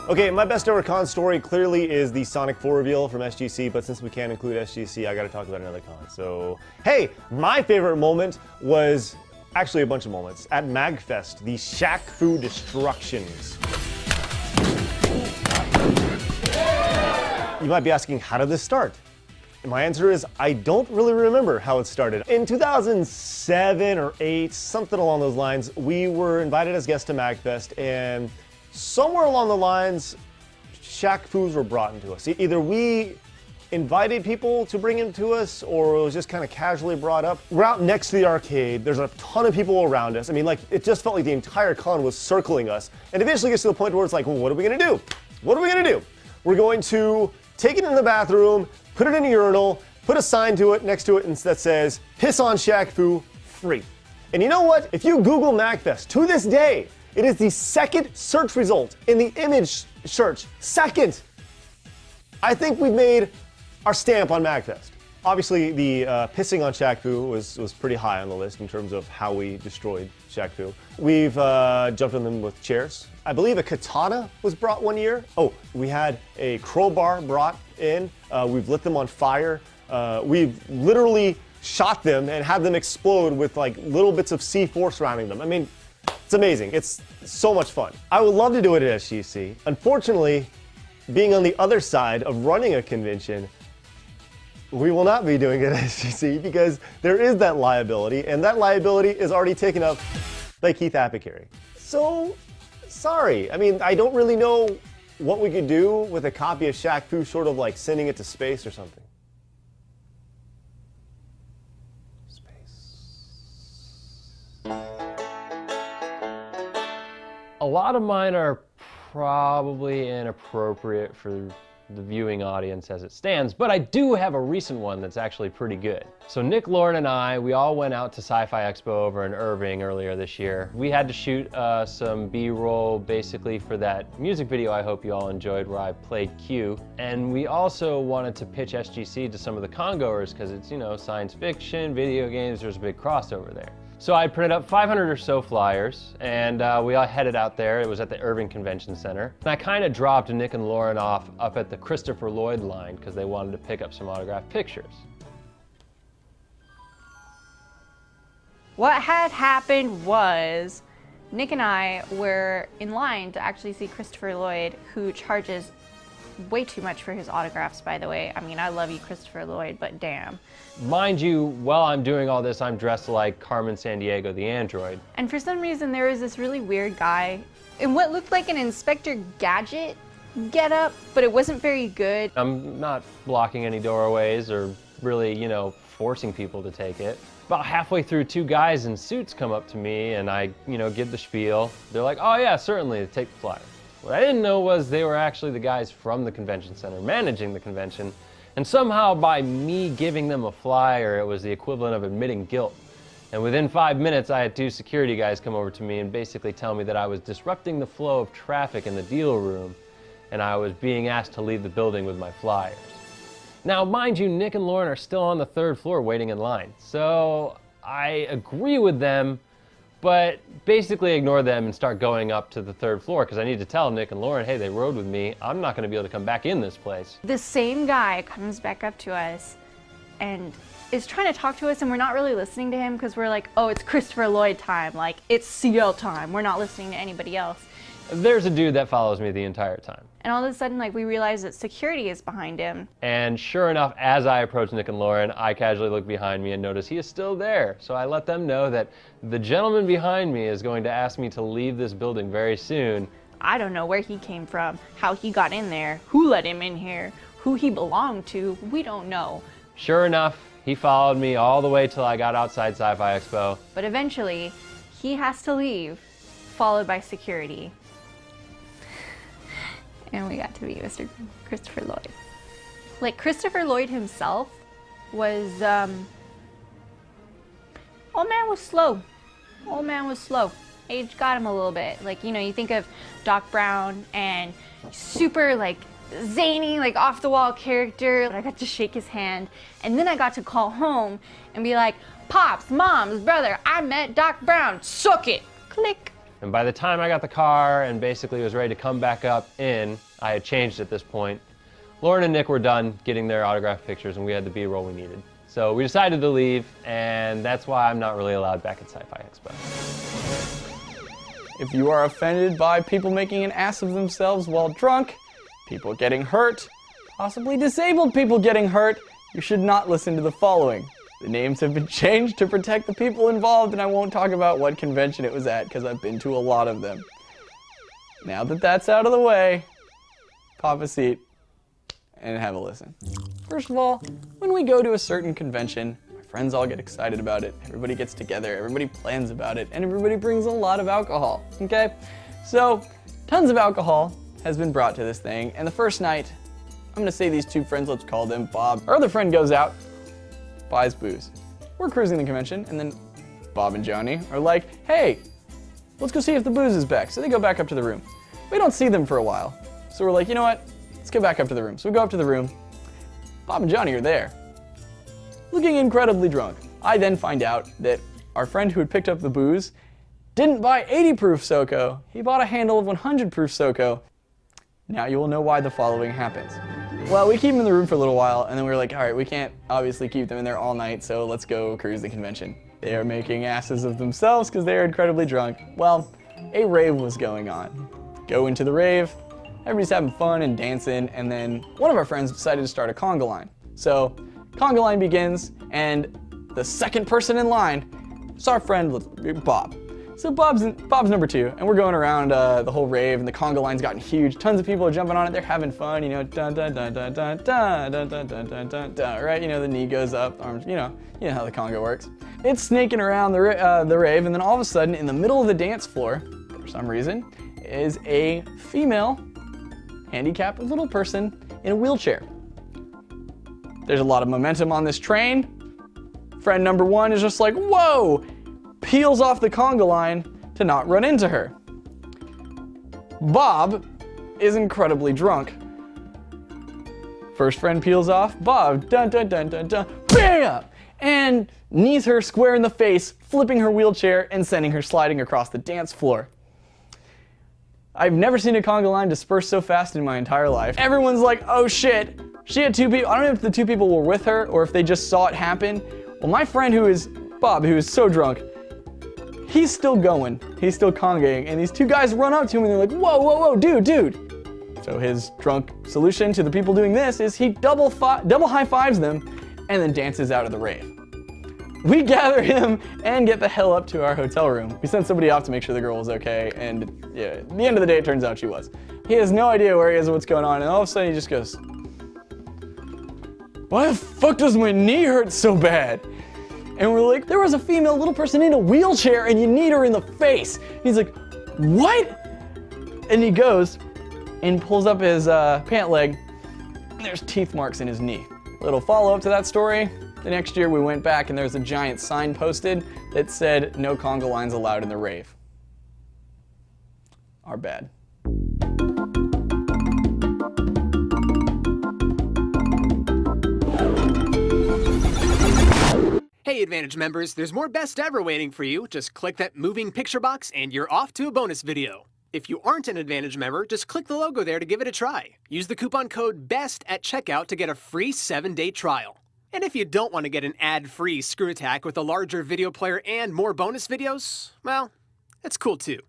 Okay, my best ever con story clearly is the Sonic 4 reveal from SGC, but since we can't include SGC, I gotta talk about another con. So, hey, my favorite moment was actually a bunch of moments. At MagFest, the Shaq Fu destructions. You might be asking, how did this start? And my answer is, I don't really remember how it started. In 2007 or 8, something along those lines, we were invited as guests to MagFest, and somewhere along the lines, Shaq Fus were brought into us. Either we invited people to bring him to us, or it was just kind of casually brought up. We're out next to the arcade. There's a ton of people around us. I mean, like, it just felt like the entire con was circling us. And eventually gets to the point where it's like, well, what are we gonna do? What are we gonna do? We're going to take it in the bathroom, put it in a urinal, put a sign to it, next to it, and that says, piss on Shaq Fu, free. And you know what? If you Google MagFest, to this day, it is the second search result in the image search. Second! I think we've made our stamp on MagFest. Obviously, the pissing on Shaq Fu was pretty high on the list in terms of how we destroyed Shaq Fu. We've jumped on them with chairs. I believe a katana was brought one year. Oh, we had a crowbar brought in. We've lit them on fire. We've literally shot them and had them explode with like little bits of C4 surrounding them. I mean, it's amazing. It's so much fun. I would love to do it at SGC. Unfortunately, being on the other side of running a convention, we will not be doing it at SGC because there is that liability, and that liability is already taken up by Keith Apicary. So, sorry. I mean, I don't really know what we could do with a copy of Shaq Fu, sort of like sending it to space or something. A lot of mine are probably inappropriate for the viewing audience as it stands, but I do have a recent one that's actually pretty good. So Nick, Lauren, and I, we all went out to Sci-Fi Expo over in Irving earlier this year. We had to shoot some B-roll basically for that music video I hope you all enjoyed where I played Q. And we also wanted to pitch SGC to some of the congoers because it's, you know, science fiction, video games, there's a big crossover there. So I printed up 500 or so flyers, and we all headed out there. It was at the Irving Convention Center. And I kind of dropped Nick and Lauren off up at the Christopher Lloyd line because they wanted to pick up some autographed pictures. What had happened was Nick and I were in line to actually see Christopher Lloyd, who charges way too much for his autographs, by the way. I mean, I love you, Christopher Lloyd, but damn. Mind you, while I'm doing all this, I'm dressed like Carmen Sandiego, the android. And for some reason, there was this really weird guy in what looked like an Inspector Gadget getup, but it wasn't very good. I'm not blocking any doorways or really, you know, forcing people to take it. About halfway through, two guys in suits come up to me and I, you know, give the spiel. They're like, oh yeah, certainly, take the flyer. What I didn't know was they were actually the guys from the convention center managing the convention, and somehow by me giving them a flyer, it was the equivalent of admitting guilt. And within 5 minutes, I had two security guys come over to me and basically tell me that I was disrupting the flow of traffic in the deal room, and I was being asked to leave the building with my flyers. Now, mind you, Nick and Lauren are still on the 3rd floor waiting in line, so I agree with them, but basically ignore them and start going up to the 3rd floor because I need to tell Nick and Lauren, hey, they rode with me. I'm not going to be able to come back in this place. The same guy comes back up to us and is trying to talk to us, and we're not really listening to him because we're like, oh, it's Christopher Lloyd time. Like, it's CL time. We're not listening to anybody else. There's a dude that follows me the entire time. And all of a sudden, like, we realize that security is behind him. And sure enough, as I approach Nick and Lauren, I casually look behind me and notice he is still there. So I let them know that the gentleman behind me is going to ask me to leave this building very soon. I don't know where he came from, how he got in there, who let him in here, who he belonged to, we don't know. Sure enough, he followed me all the way till I got outside Sci-Fi Expo. But eventually, he has to leave, followed by security. And we got to meet Mr. Christopher Lloyd. Like, Christopher Lloyd himself was, old man was slow. Old man was slow. Age got him a little bit. Like, you know, you think of Doc Brown and super, like, zany, like, off-the-wall character. I got to shake his hand, and then I got to call home and be like, Pops, Moms, brother, I met Doc Brown, suck it. Click. And by the time I got the car and basically was ready to come back up in, I had changed at this point. Lauren and Nick were done getting their autographed pictures and we had the B-roll we needed. So we decided to leave, and that's why I'm not really allowed back at Sci-Fi Expo. If you are offended by people making an ass of themselves while drunk, people getting hurt, possibly disabled people getting hurt, you should not listen to the following. The names have been changed to protect the people involved, and I won't talk about what convention it was at because I've been to a lot of them. Now that that's out of the way, pop a seat and have a listen. First of all, when we go to a certain convention, my friends all get excited about it, everybody gets together, everybody plans about it, and everybody brings a lot of alcohol, okay? So, tons of alcohol has been brought to this thing, and the first night, I'm gonna say these two friends, let's call them Bob. Our other friend goes out, buys booze. We're cruising the convention, and then Bob and Johnny are like, hey, let's go see if the booze is back. So they go back up to the room. We don't see them for a while. So we're like, you know what? Let's get back up to the room. So we go up to the room. Bob and Johnny are there, looking incredibly drunk. I then find out that our friend who had picked up the booze didn't buy 80 proof SoCo. He bought a handle of 100 proof SoCo. Now you will know why the following happens. Well, we keep them in the room for a little while, and then we were like, all right, we can't obviously keep them in there all night, so let's go cruise the convention. They are making asses of themselves because they are incredibly drunk. Well, a rave was going on. Go into the rave, everybody's having fun and dancing, and then one of our friends decided to start a conga line. So, conga line begins, and the second person in line is our friend Bob. So Bob's number 2, and we're going around the whole rave, and the conga line's gotten huge. Tons of people are jumping on it. They're having fun, you know, dun dun dun dun dun dun dun dun dun dun dun dun. Right? You know, the knee goes up, arms. You know how the conga works. It's snaking around the rave, and then all of a sudden, in the middle of the dance floor, for some reason, is a female, handicapped little person in a wheelchair. There's a lot of momentum on this train. Friend number 1 is just like, whoa! Peels off the conga line to not run into her. Bob is incredibly drunk. First friend peels off, Bob, dun dun dun dun dun, bam! And knees her square in the face, flipping her wheelchair and sending her sliding across the dance floor. I've never seen a conga line disperse so fast in my entire life. Everyone's like, oh shit, she had 2 people. I don't know if the 2 people were with her or if they just saw it happen. Well, my friend who is Bob, who is so drunk, he's still going, he's still congaing, and these 2 guys run up to him and they're like, whoa, whoa, whoa, dude. So his drunk solution to the people doing this is he double high fives them and then dances out of the rave. We gather him and get the hell up to our hotel room. We sent somebody off to make sure the girl was okay, and yeah, at the end of the day, it turns out she was. He has no idea where he is or what's going on, and all of a sudden he just goes, why the fuck does my knee hurt so bad? And we're like, there was a female little person in a wheelchair and you need her in the face. He's like, what? And he goes and pulls up his pant leg and there's teeth marks in his knee. Little follow up to that story. The next year we went back and there's a giant sign posted that said, no conga lines allowed in the rave. Our bad. Hey Advantage members, there's more Best Ever waiting for you. Just click that moving picture box and you're off to a bonus video. If you aren't an Advantage member, just click the logo there to give it a try. Use the coupon code BEST at checkout to get a free 7-day trial. And if you don't want to get an ad-free Screw Attack with a larger video player and more bonus videos, well, that's cool too.